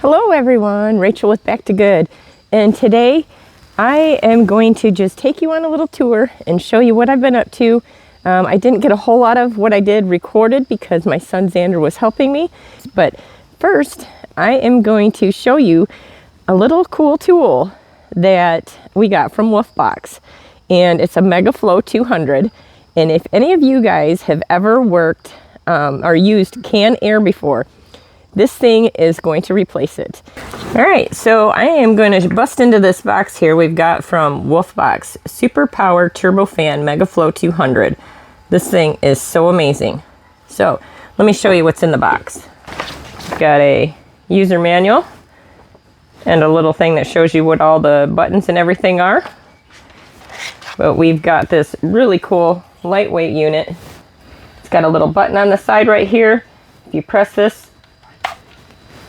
Hello everyone, Rachel with Back to Good, and today I am going to just take you on a little tour and show you what I've been up to. I didn't get a whole lot of what I did recorded because my son Xander was helping me, but first I am going to show you a little cool tool that we got from Wolfbox, and it's a Megaflow 200. And if any of you guys have ever worked or used canned air before, this thing is going to replace it. All right, so I am going to bust into this box here we've got from Wolfbox, Super Power Turbofan Megaflow 200. This thing is so amazing. So let me show you what's in the box. We've got a user manual and a little thing that shows you what all the buttons and everything are. But we've got this really cool lightweight unit. It's got a little button on the side right here. If you press this,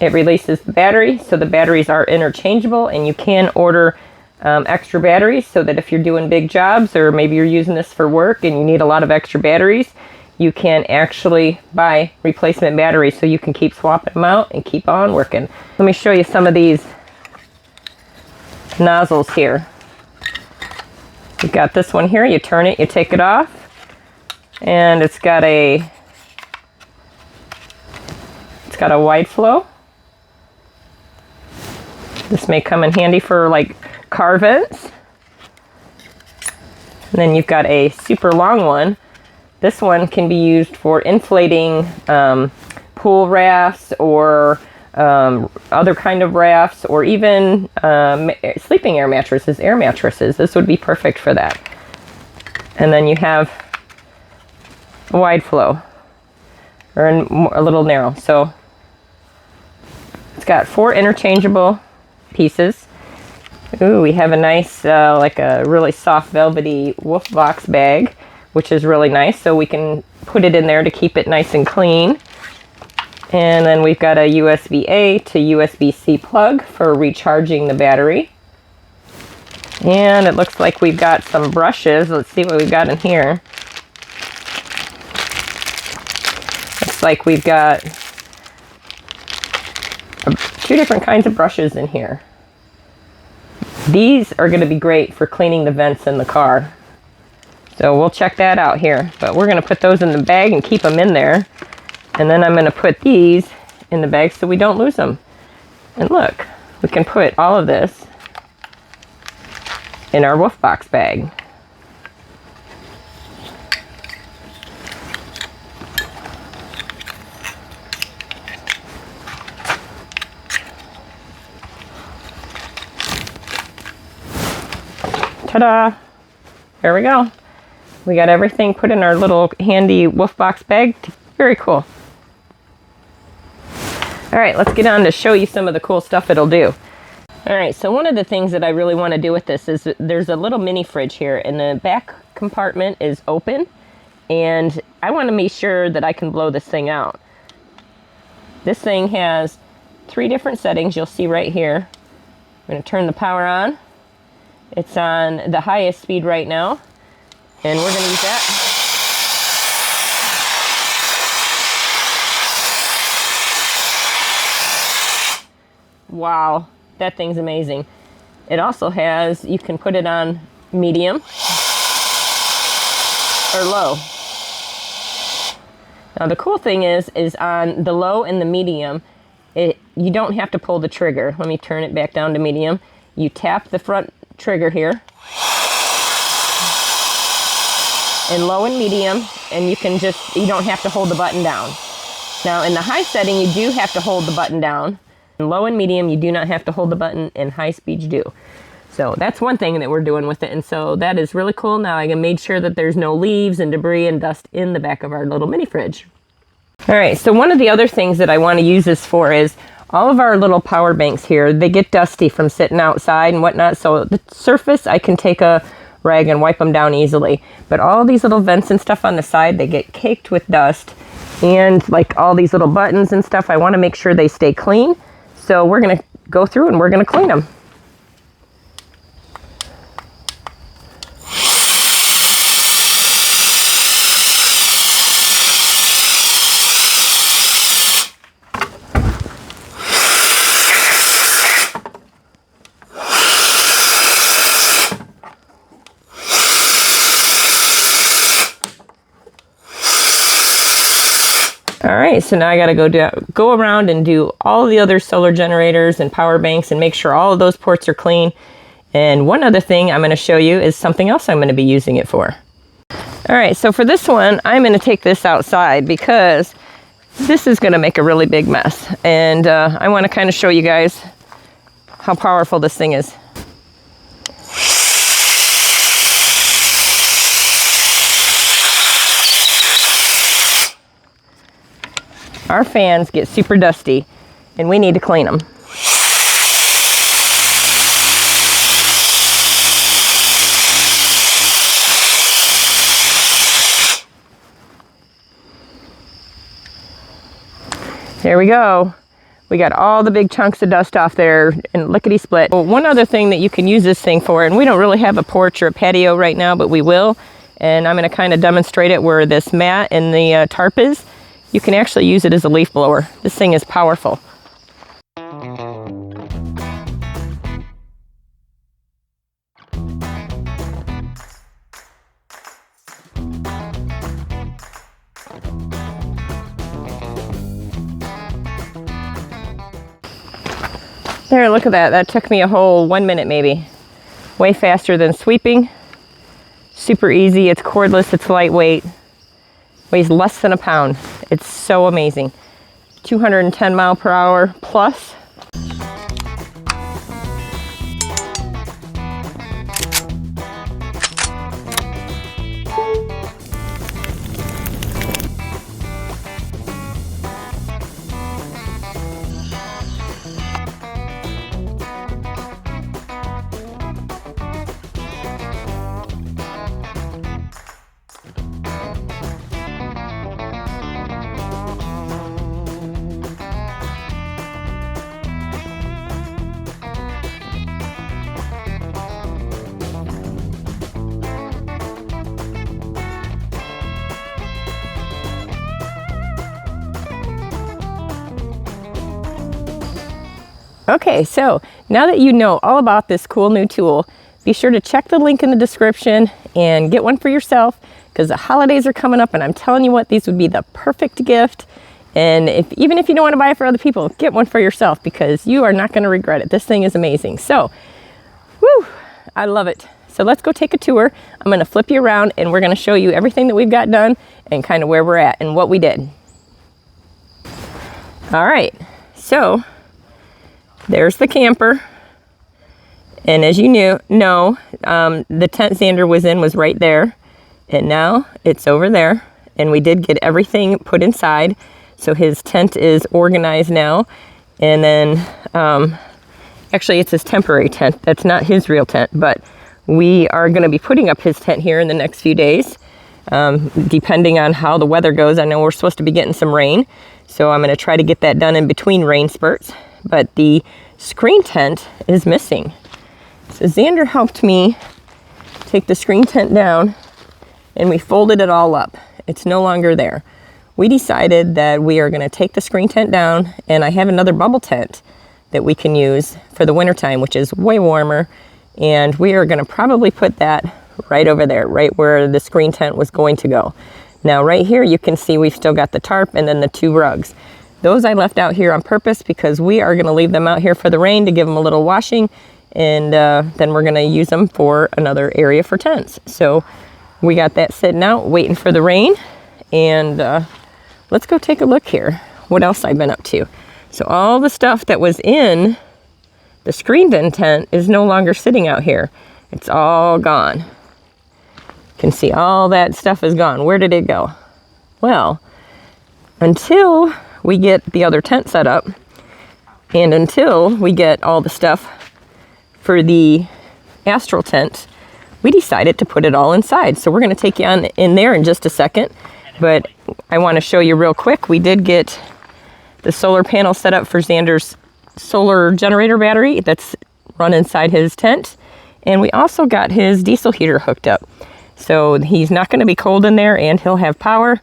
it releases the battery, so the batteries are interchangeable, and you can order extra batteries so that if you're doing big jobs or maybe you're using this for work and you need a lot of extra batteries, you can actually buy replacement batteries so you can keep swapping them out and keep on working. Let me show you some of these nozzles here. You've got this one here, you turn it, you take it off, and it's got a wide flow. This may come in handy for like car vents. And then you've got a super long one. This one can be used for inflating pool rafts or other kind of rafts, or even sleeping air mattresses. This would be perfect for that. And then you have a wide flow, or a little narrow. So it's got 4 interchangeable pieces. Ooh, we have a nice, like a really soft velvety Wolfbox bag, which is really nice. So we can put it in there to keep it nice and clean. And then we've got a USB-A to USB-C plug for recharging the battery. And it looks like we've got some brushes. Let's see what we've got in here. Looks like we've got 2 different kinds of brushes in here. These are going to be great for cleaning the vents in the car. So we'll check that out here. But we're going to put those in the bag and keep them in there. And then I'm going to put these in the bag so we don't lose them. And look, we can put all of this in our Wolfbox bag. Ta-da! There we go. We got everything put in our little handy Wolfbox bag. Very cool. All right, let's get on to show you some of the cool stuff it'll do. All right, so one of the things that I really want to do with this is there's a little mini fridge here, and the back compartment is open, and I want to make sure that I can blow this thing out. This thing has 3 different settings you'll see right here. I'm going to turn the power on. It's on the highest speed right now, and we're going to use that. Wow, that thing's amazing. It also has, you can put it on medium or low. Now the cool thing is on the low and the medium, you don't have to pull the trigger. Let me turn it back down to medium. You tap the front trigger here in low and medium, and you don't have to hold the button down. Now in the high setting, you do have to hold the button down. In low and medium, you do not have to hold the button. In high speed, you do. So that's one thing that we're doing with it, and so that is really cool. Now I can make sure that there's no leaves and debris and dust in the back of our little mini fridge. All right, so one of the other things that I want to use this for is all of our little power banks here, they get dusty from sitting outside and whatnot, so the surface, I can take a rag and wipe them down easily. But all these little vents and stuff on the side, they get caked with dust. And like all these little buttons and stuff, I want to make sure they stay clean. So we're going to go through and we're going to clean them. right, so now I gotta go around and do all the other solar generators and power banks and make sure all of those ports are clean. And one other thing I'm gonna show you is something else I'm gonna be using it for. All right, so for this one, I'm gonna take this outside because this is gonna make a really big mess. And I wanna kind of show you guys how powerful this thing is. Our fans get super dusty and we need to clean them. There we go. We got all the big chunks of dust off there and lickety split. Well, one other thing that you can use this thing for, and we don't really have a porch or a patio right now, but we will. And I'm gonna kind of demonstrate it where this mat and the tarp is. You can actually use it as a leaf blower. This thing is powerful. There, look at that. That took me a whole 1 minute maybe. Way faster than sweeping. Super easy, it's cordless, it's lightweight. Weighs less than a pound. It's so amazing. 210 mile per hour plus. Okay, so now that you know all about this cool new tool, be sure to check the link in the description and get one for yourself because the holidays are coming up and I'm telling you what, these would be the perfect gift. And even if you don't want to buy it for other people, get one for yourself because you are not going to regret it. This thing is amazing. So, whew, I love it. So let's go take a tour. I'm going to flip you around and we're going to show you everything that we've got done and kind of where we're at and what we did. All right, so there's the camper, and as you know, the tent Xander was in was right there, and now it's over there, and we did get everything put inside, so his tent is organized now, and then, actually it's his temporary tent, that's not his real tent, but we are going to be putting up his tent here in the next few days, depending on how the weather goes. I know we're supposed to be getting some rain, so I'm going to try to get that done in between rain spurts. But the screen tent is missing. So Xander helped me take the screen tent down and we folded it all up. It's no longer there. We decided that we are going to take the screen tent down, and I have another bubble tent that we can use for the wintertime, which is way warmer, and we are going to probably put that right over there, right where the screen tent was going to go. Now right here you can see we've still got the tarp and then the 2 rugs. Those I left out here on purpose because we are going to leave them out here for the rain to give them a little washing, and then we're going to use them for another area for tents. So we got that sitting out waiting for the rain, and let's go take a look here what else I've been up to. So all the stuff that was in the screened in tent is no longer sitting out here. It's all gone. You can see all that stuff is gone. Where did it go? Well, until we get the other tent set up, and until we get all the stuff for the Astral tent, we decided to put it all inside. So we're going to take you on in there in just a second, but I want to show you real quick. We did get the solar panel set up for Xander's solar generator battery that's run inside his tent, and we also got his diesel heater hooked up. So he's not going to be cold in there and he'll have power.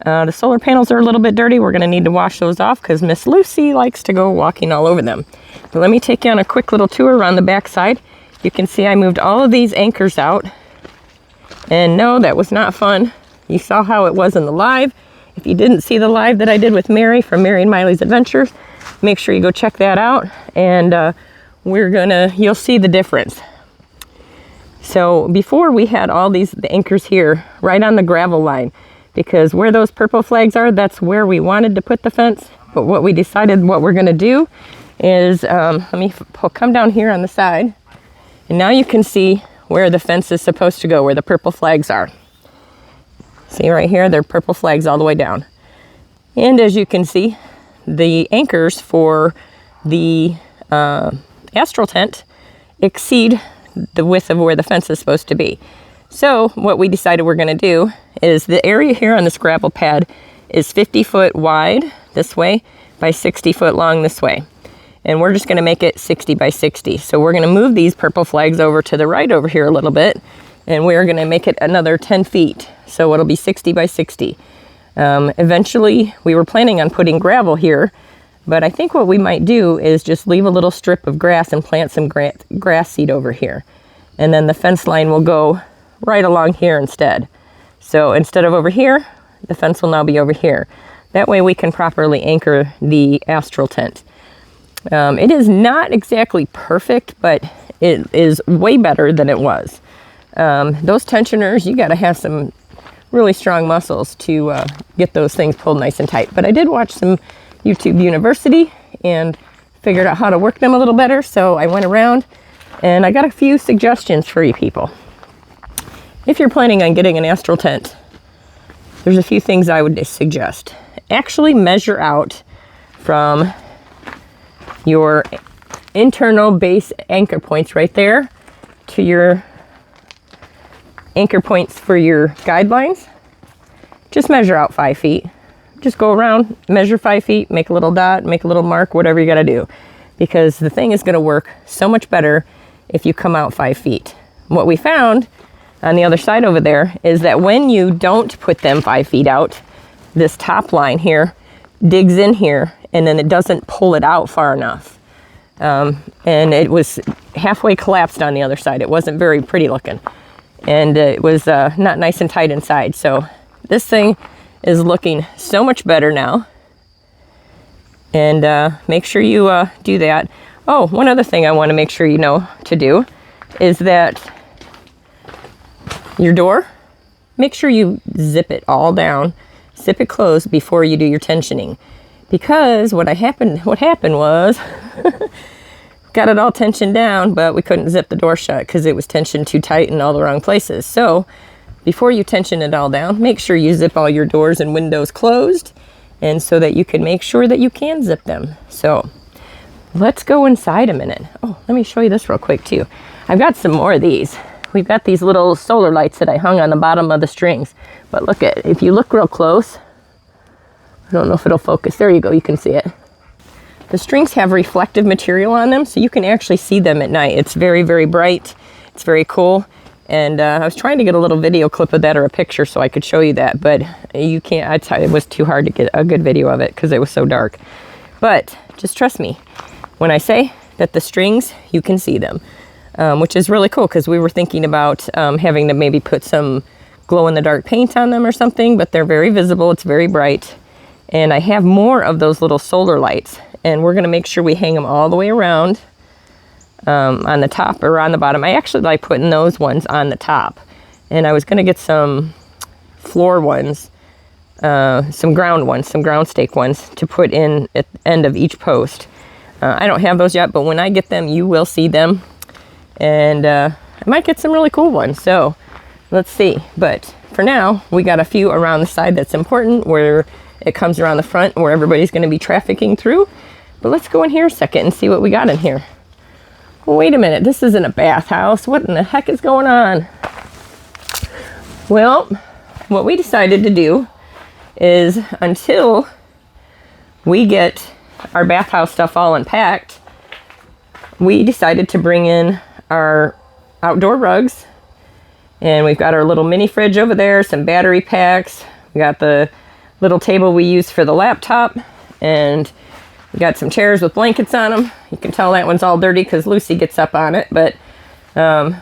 The solar panels are a little bit dirty. We're going to need to wash those off because Miss Lucy likes to go walking all over them. But let me take you on a quick little tour around the back side. You can see I moved all of these anchors out. And no, that was not fun. You saw how it was in the live. If you didn't see the live that I did with Mary from Mary and Miley's Adventures, make sure you go check that out, and you'll see the difference. So before we had all the anchors here right on the gravel line, because where those purple flags are, that's where we wanted to put the fence. But what we decided what we're gonna do is, let me come down here on the side, and now you can see where the fence is supposed to go, where the purple flags are. See right here, they're purple flags all the way down. And as you can see, the anchors for the Astral tent exceed the width of where the fence is supposed to be. So what we decided we're gonna do is the area here on this gravel pad is 50 foot wide this way by 60 foot long this way. And we're just gonna make it 60 by 60. So we're gonna move these purple flags over to the right over here a little bit, and we're gonna make it another 10 feet. So it'll be 60 by 60. Eventually, we were planning on putting gravel here, but I think what we might do is just leave a little strip of grass and plant some grass seed over here. And then the fence line will go right along here instead. So instead of over here, the fence will now be over here. That way we can properly anchor the Astral tent. It is not exactly perfect, but it is way better than it was. Those tensioners, you gotta have some really strong muscles to get those things pulled nice and tight. But I did watch some YouTube University and figured out how to work them a little better. So I went around and I got a few suggestions for you people. If you're planning on getting an Astral tent, there's a few things I would suggest. Actually measure out from your internal base anchor points right there to your anchor points for your guidelines. Just measure out 5 feet. Just go around, measure 5 feet, make a little dot, make a little mark, whatever you gotta do. Because the thing is gonna work so much better if you come out 5 feet. What we found on the other side over there is that when you don't put them 5 feet out, this top line here digs in here and then it doesn't pull it out far enough. And it was halfway collapsed on the other side. It wasn't very pretty looking. And it was not nice and tight inside. So this thing is looking so much better now. And make sure you do that. Oh, one other thing I want to make sure you know to do is that your door, make sure you zip it all down, zip it closed before you do your tensioning. Because what happened was, got it all tensioned down, but we couldn't zip the door shut because it was tensioned too tight in all the wrong places. So before you tension it all down, make sure you zip all your doors and windows closed, and so that you can make sure that you can zip them. So let's go inside a minute. Oh, let me show you this real quick too. I've got some more of these. We've got these little solar lights that I hung on the bottom of the strings. But look if you look real close, I don't know if it'll focus. There you go, you can see it. The strings have reflective material on them, so you can actually see them at night. It's very, very bright. It's very cool. And I was trying to get a little video clip of that or a picture so I could show you that, but you can't. It was too hard to get a good video of it because it was so dark. But just trust me when I say that the strings, you can see them, which is really cool because we were thinking about having to maybe put some glow-in-the-dark paint on them or something, but they're very visible. It's very bright. And I have more of those little solar lights, and we're going to make sure we hang them all the way around on the top or on the bottom. I actually like putting those ones on the top, and I was going to get some floor ones, some ground stake ones to put in at the end of each post. I don't have those yet, but when I get them, you will see them, and I might get some really cool ones. So let's see. But for now, we got a few around the side that's important, where it comes around the front where everybody's going to be trafficking through. But let's go in here a second and see what we got in here. Well, wait a minute, this isn't a bathhouse. What in the heck is going on? Well, what we decided to do is, until we get our bathhouse stuff all unpacked, we decided to bring in our outdoor rugs. And we've got our little mini fridge over there, some battery packs. We got the little table we use for the laptop, and we got some chairs with blankets on them. You can tell that one's all dirty because Lucy gets up on it, but and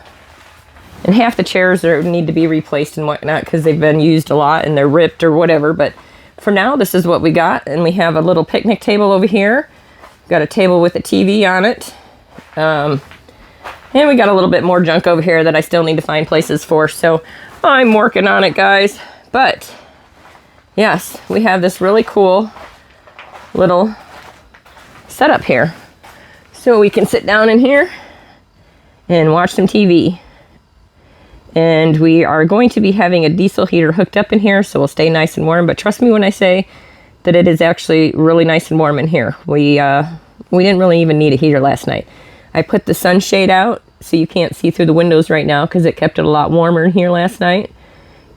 half the chairs need to be replaced and whatnot because they've been used a lot and they're ripped or whatever. But for now, this is what we got. And we have a little picnic table over here. Got a table with a TV on it. And we got a little bit more junk over here that I still need to find places for. So I'm working on it, guys. But yes, we have this really cool little setup here. So we can sit down in here and watch some TV. And we are going to be having a diesel heater hooked up in here, so we'll stay nice and warm. But trust me when I say that it is actually really nice and warm in here. We didn't really even need a heater last night. I put the sunshade out so you can't see through the windows right now because it kept it a lot warmer in here last night.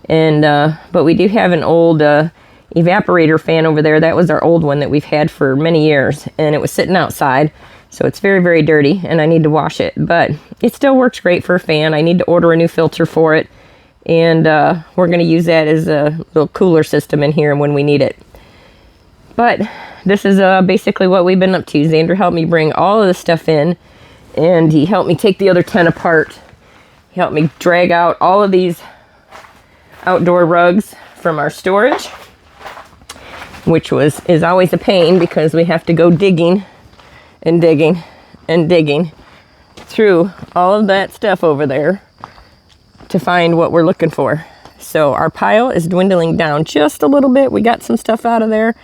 And but we do have an old evaporator fan over there. That was our old one that we've had for many years, and it was sitting outside. So it's very, very dirty, and I need to wash it. But it still works great for a fan. I need to order a new filter for it. And we're going to use that as a little cooler system in here when we need it. But this is basically what we've been up to. Xander helped me bring all of this stuff in, and he helped me take the other tent apart. He helped me drag out all of these outdoor rugs from our storage, which is always a pain because we have to go digging and digging and digging through all of that stuff over there to find what we're looking for. So our pile is dwindling down just a little bit. We got some stuff out of there,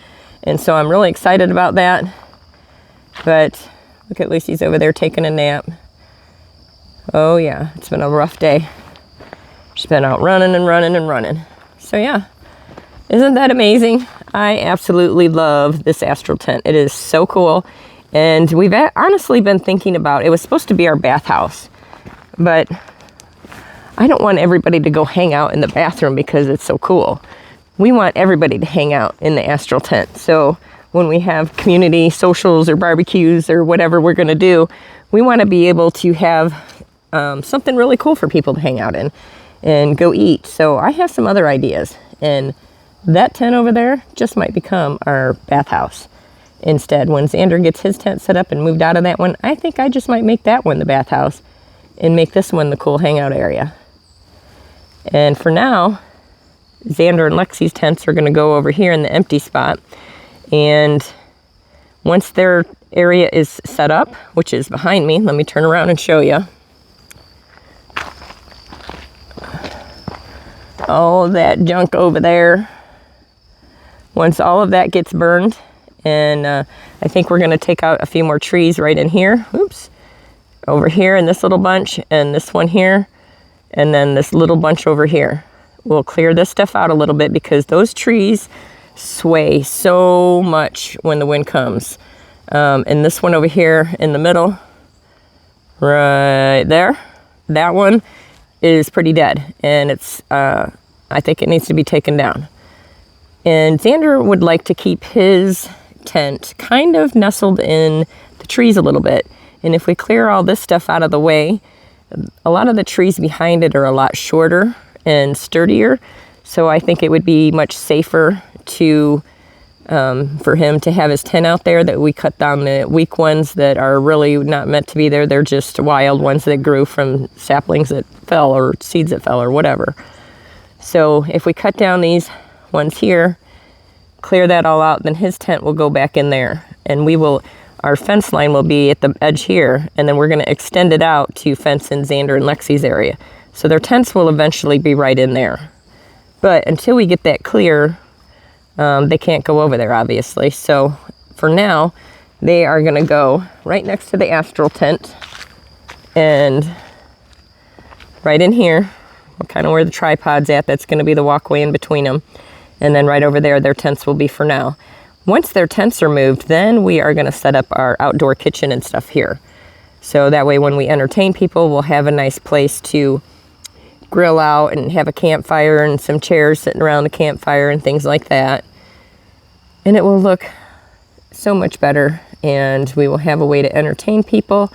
and so I'm really excited about that. But look at Lucy's over there taking a nap. Oh yeah, it's been a rough day. She's been out running and running and running. So yeah, isn't that amazing? I absolutely love this Astral tent. It is so cool. And we've honestly been thinking about, it was supposed to be our bathhouse, but I don't want everybody to go hang out in the bathroom because it's so cool. We want everybody to hang out in the Astral tent. So when we have community socials or barbecues or whatever we're going to do, we want to be able to have something really cool for people to hang out in and go eat. So I have some other ideas, and that tent over there just might become our bathhouse. Instead, when Xander gets his tent set up and moved out of that one, I think I just might make that one the bathhouse and make this one the cool hangout area. And for now, Xander and Lexi's tents are going to go over here in the empty spot. And once their area is set up, which is behind me, let me turn around and show you. All that junk over there. Once all of that gets burned, and I think we're going to take out a few more trees right in here. Oops. Over here in this little bunch, and this one here, and then this little bunch over here. We'll clear this stuff out a little bit because those trees sway so much when the wind comes. And this one over here in the middle, right there, that one is pretty dead. And it's, I think it needs to be taken down. And Xander would like to keep his tent kind of nestled in the trees a little bit. And if we clear all this stuff out of the way, a lot of the trees behind it are a lot shorter and sturdier. So I think it would be much safer to for him to have his tent out there, that we cut down the weak ones that are really not meant to be there. They're just wild ones that grew from saplings that fell or seeds that fell or whatever. So if we cut down these ones here, clear that all out, then his tent will go back in there, and our fence line will be at the edge here, and then we're going to extend it out to fence in Xander and Lexi's area. So their tents will eventually be right in there. But until we get that clear, they can't go over there, obviously. So for now, they are going to go right next to the Astral tent, and right in here, kind of where the tripod's at, that's going to be the walkway in between them. And then right over there, their tents will be for now. Once their tents are moved, then we are going to set up our outdoor kitchen and stuff here. So that way when we entertain people, we'll have a nice place to grill out and have a campfire and some chairs sitting around the campfire and things like that. And it will look so much better, and we will have a way to entertain people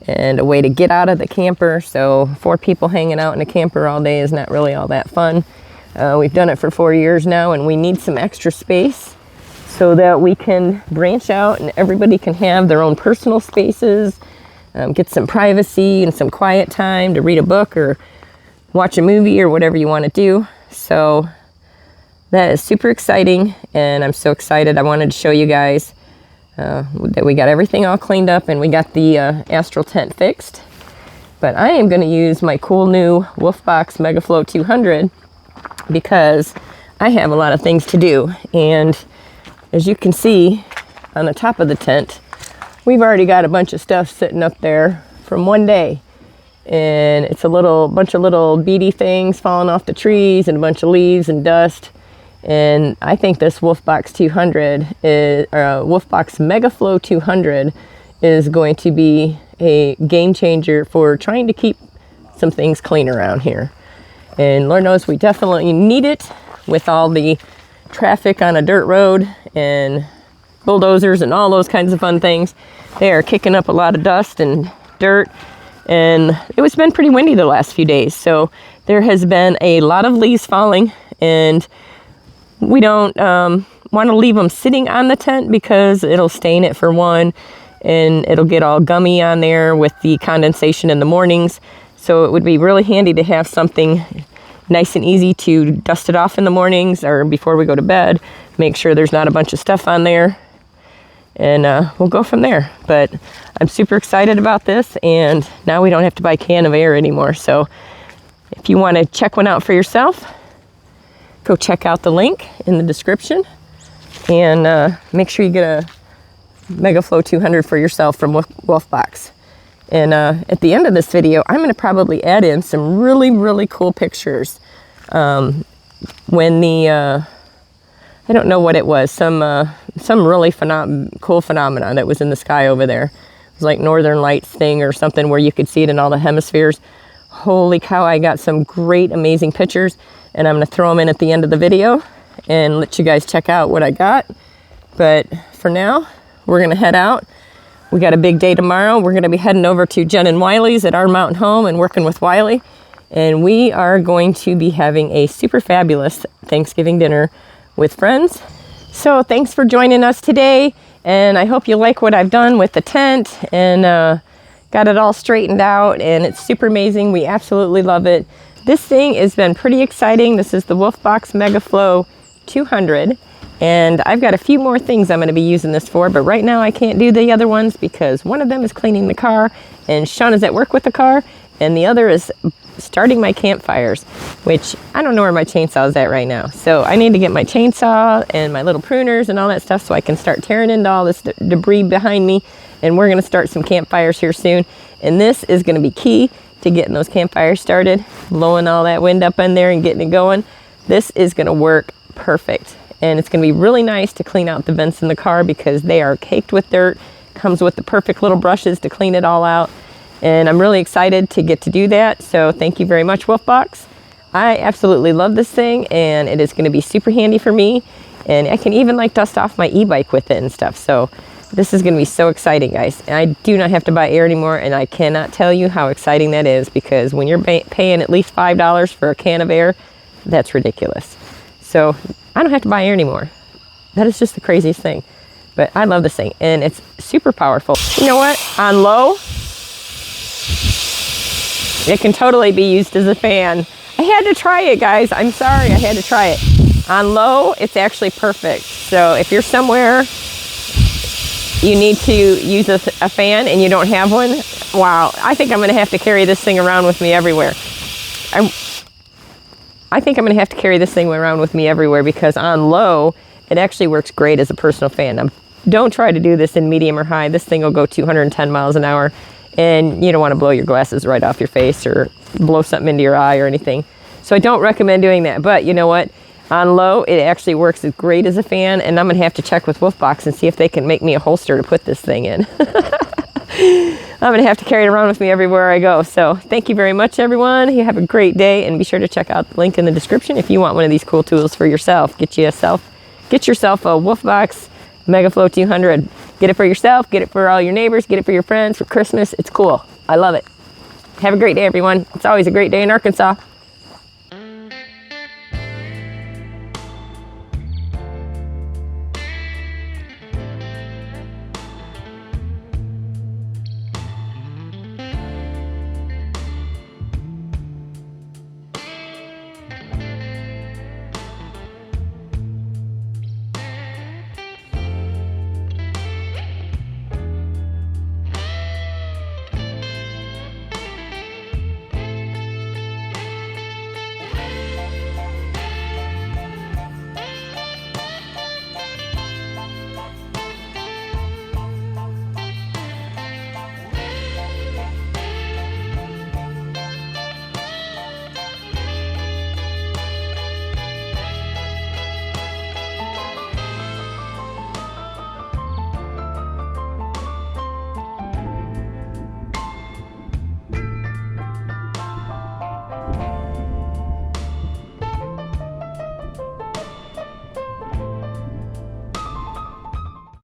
and a way to get out of the camper. So 4 people hanging out in a camper all day is not really all that fun. We've done it for 4 years now, and we need some extra space so that we can branch out and everybody can have their own personal spaces, get some privacy and some quiet time to read a book or watch a movie or whatever you want to do. So that is super exciting, and I'm so excited. I wanted to show you guys that we got everything all cleaned up and we got the Astral tent fixed. But I am going to use my cool new Wolfbox Megaflow 200 because I have a lot of things to do. And as you can see on the top of the tent, we've already got a bunch of stuff sitting up there from one day. And it's a bunch of little beady things falling off the trees and a bunch of leaves and dust. And I think this Wolfbox 200 is, Wolfbox Megaflow 200 is going to be a game changer for trying to keep some things clean around here. And Lord knows we definitely need it with all the traffic on a dirt road and bulldozers and all those kinds of fun things. They are kicking up a lot of dust and dirt, and it's been pretty windy the last few days. So there has been a lot of leaves falling, and we don't want to leave them sitting on the tent because it'll stain it for one, and it'll get all gummy on there with the condensation in the mornings. So it would be really handy to have something nice and easy to dust it off in the mornings or before we go to bed. Make sure there's not a bunch of stuff on there, and we'll go from there. But I'm super excited about this, and now we don't have to buy a can of air anymore. So if you want to check one out for yourself, go check out the link in the description, and make sure you get a Megaflow 200 for yourself from Wolfbox. And at the end of this video, I'm going to probably add in some really, really cool pictures. When the, I don't know what it was, some really cool phenomenon that was in the sky over there. It was like Northern Lights thing or something where you could see it in all the hemispheres. Holy cow, I got some great, amazing pictures, and I'm going to throw them in at the end of the video and let you guys check out what I got. But for now, we're going to head out. We got a big day tomorrow. We're going to be heading over to Jen and Wiley's at our mountain home and working with Wiley. And we are going to be having a super fabulous Thanksgiving dinner with friends. So thanks for joining us today. And I hope you like what I've done with the tent and got it all straightened out. And it's super amazing. We absolutely love it. This thing has been pretty exciting. This is the Wolfbox Megaflow 200. And I've got a few more things I'm going to be using this for, but right now I can't do the other ones because one of them is cleaning the car and Sean is at work with the car, and the other is starting my campfires, which I don't know where my chainsaw is at right now. So I need to get my chainsaw and my little pruners and all that stuff so I can start tearing into all this debris behind me, and we're going to start some campfires here soon. And this is going to be key to getting those campfires started, blowing all that wind up in there and getting it going. This is going to work perfect. And it's going to be really nice to clean out the vents in the car because they are caked with dirt. Comes with the perfect little brushes to clean it all out. And I'm really excited to get to do that. So thank you very much, Wolfbox. I absolutely love this thing, and it is going to be super handy for me. And I can even like dust off my e-bike with it and stuff. So this is going to be so exciting, guys. And I do not have to buy air anymore, and I cannot tell you how exciting that is because when you're paying at least $5 for a can of air, that's ridiculous. So I don't have to buy air anymore. That is just the craziest thing. But I love this thing, and it's super powerful. You know what? On low, it can totally be used as a fan. I had to try it, guys. I'm sorry, I had to try it. On low, it's actually perfect. So if you're somewhere you need to use a fan and you don't have one, wow, I think I'm going to have to carry this thing around with me everywhere. I think I'm going to have to carry this thing around with me everywhere because on low, it actually works great as a personal fan. Now, don't try to do this in medium or high. This thing will go 210 miles an hour, and you don't want to blow your glasses right off your face or blow something into your eye or anything. So I don't recommend doing that. But you know what? On low, it actually works as great as a fan, and I'm going to have to check with Wolfbox and see if they can make me a holster to put this thing in. I'm going to have to carry it around with me everywhere I go. So thank you very much, everyone. You have a great day, and be sure to check out the link in the description if you want one of these cool tools for yourself. Get yourself a Wolfbox Megaflow 200. Get it for yourself, get it for all your neighbors, get it for your friends for Christmas. It's cool. I love it. Have a great day, everyone. It's always a great day in Arkansas.